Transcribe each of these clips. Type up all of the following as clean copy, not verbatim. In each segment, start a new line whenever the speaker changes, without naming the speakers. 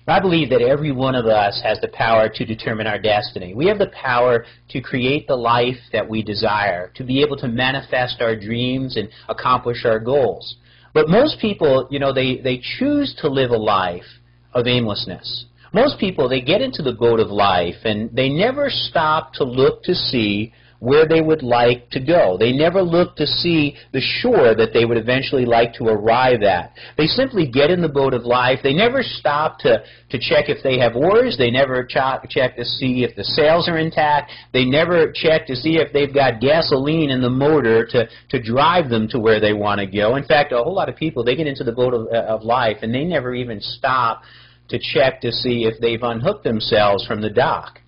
I believe that every one of us has the power to determine our destiny. We have the power to create the life that we desire, to be able to manifest our dreams and accomplish our goals. But most people, they choose to live a life of aimlessness. Most people, they get into the boat of life and they never stop to look to see where they would like to go. They never look to see the shore that they would eventually like to arrive at. They simply get in the boat of life. They never stop to check if they have oars. They never check to see if the sails are intact. They never check to see if they've got gasoline in the motor to drive them to where they want to go. In fact, a whole lot of people, they get into the boat of life and they never even stop to check to see if they've unhooked themselves from the dock.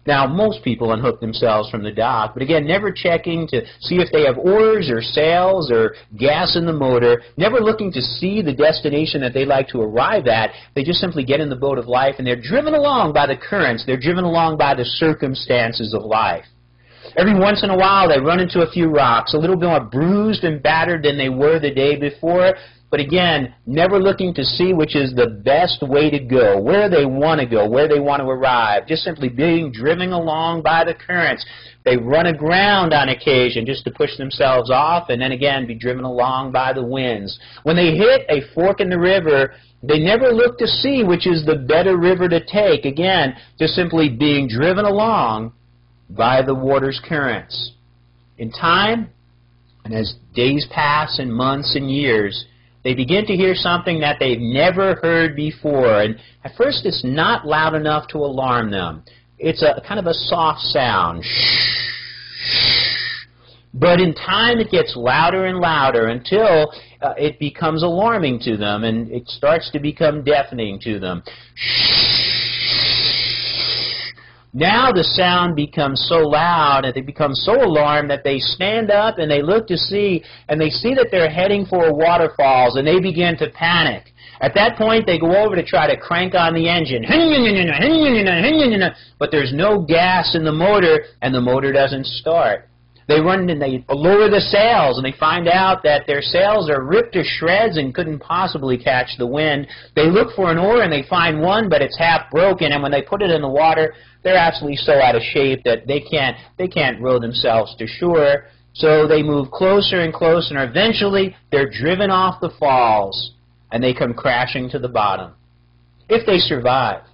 Now, most people unhook themselves from the dock, but again, never checking to see if they have oars or sails or gas in the motor, never looking to see the destination that they like to arrive at. They just simply get in the boat of life, and they're driven along by the currents. They're driven along by the circumstances of life. Every once in a while, they run into a few rocks, a little bit more bruised and battered than they were the day before. But again, never looking to see which is the best way to go, where they want to go, where they want to arrive, just simply being driven along by the currents. They run aground on occasion just to push themselves off and then again be driven along by the winds. When they hit a fork in the river, they never look to see which is the better river to take. Again, just simply being driven along by the water's currents. In time, and as days pass and months and years, they begin to hear something that they've never heard before. And at first it's not loud enough to alarm them. It's a kind of a soft sound. But in time it gets louder and louder until it becomes alarming to them and it starts to become deafening to them. Now the sound becomes so loud and they become so alarmed that they stand up and they look to see, and they see that they're heading for waterfalls, and they begin to panic. At that point, they go over to try to crank on the engine. But there's no gas in the motor, and the motor doesn't start. They run and they lower the sails, and they find out that their sails are ripped to shreds and couldn't possibly catch the wind. They look for an oar, and they find one, but it's half broken, and when they put it in the water, they're absolutely so out of shape that they can't row themselves to shore. So they move closer and closer, and eventually they're driven off the falls, and they come crashing to the bottom. If they survive,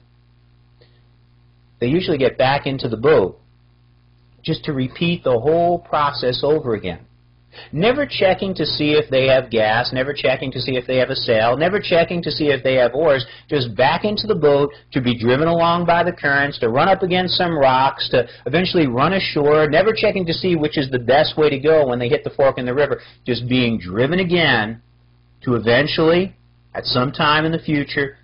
they usually get back into the boat just to repeat the whole process over again. Never checking to see if they have gas, never checking to see if they have a sail, never checking to see if they have oars, just back into the boat to be driven along by the currents, to run up against some rocks, to eventually run ashore, never checking to see which is the best way to go when they hit the fork in the river, just being driven again to eventually, at some time in the future,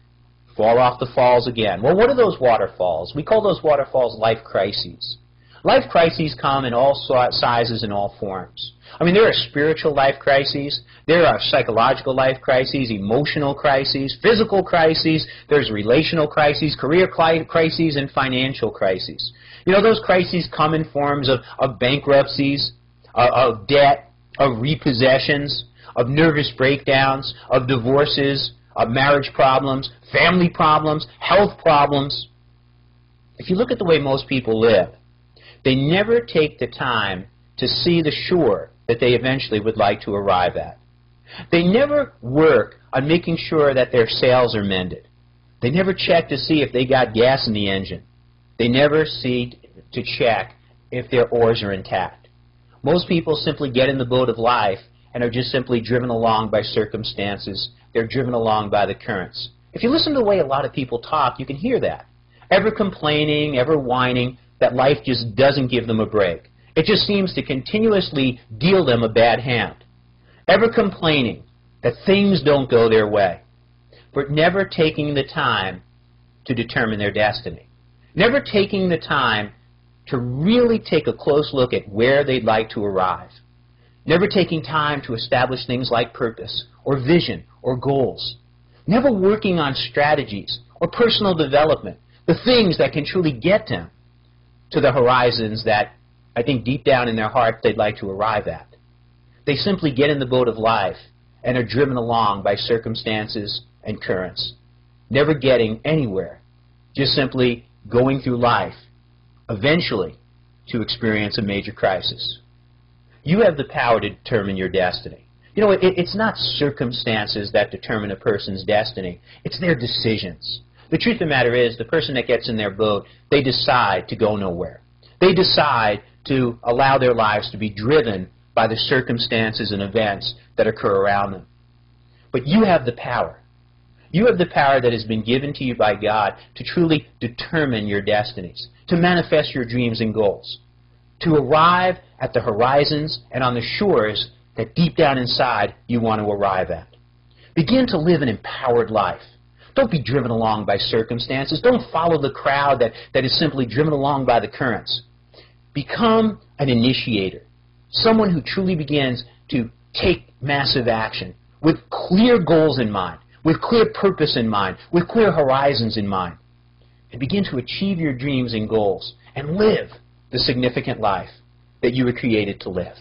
fall off the falls again. Well, what are those waterfalls? We call those waterfalls life crises. Life crises come in all sizes and all forms. I mean, there are spiritual life crises, there are psychological life crises, emotional crises, physical crises, there's relational crises, career crises, and financial crises. You know, those crises come in forms of bankruptcies, of debt, of repossessions, of nervous breakdowns, of divorces, of marriage problems, family problems, health problems. If you look at the way most people live, they never take the time to see the shore that they eventually would like to arrive at. They never work on making sure that their sails are mended. They never check to see if they got gas in the engine. They never see to check if their oars are intact. Most people simply get in the boat of life and are just simply driven along by circumstances. They're driven along by the currents. If you listen to the way a lot of people talk, you can hear that. Ever complaining, ever whining, that life just doesn't give them a break. It just seems to continuously deal them a bad hand. Ever complaining that things don't go their way, but never taking the time to determine their destiny. Never taking the time to really take a close look at where they'd like to arrive. Never taking time to establish things like purpose or vision or goals. Never working on strategies or personal development, the things that can truly get them to the horizons that I think deep down in their heart they'd like to arrive at. They simply get in the boat of life and are driven along by circumstances and currents. never getting anywhere, just simply going through life, eventually to experience a major crisis. You have the power to determine your destiny. You know, it's not circumstances that determine a person's destiny. It's their decisions. The truth of the matter is, the person that gets in their boat, they decide to go nowhere. They decide to allow their lives to be driven by the circumstances and events that occur around them. But you have the power. You have the power that has been given to you by God to truly determine your destinies, to manifest your dreams and goals, to arrive at the horizons and on the shores that deep down inside you want to arrive at. Begin to live an empowered life. Don't be driven along by circumstances. Don't follow the crowd that is simply driven along by the currents. Become an initiator, someone who truly begins to take massive action with clear goals in mind, with clear purpose in mind, with clear horizons in mind, and begin to achieve your dreams and goals and live the significant life that you were created to live.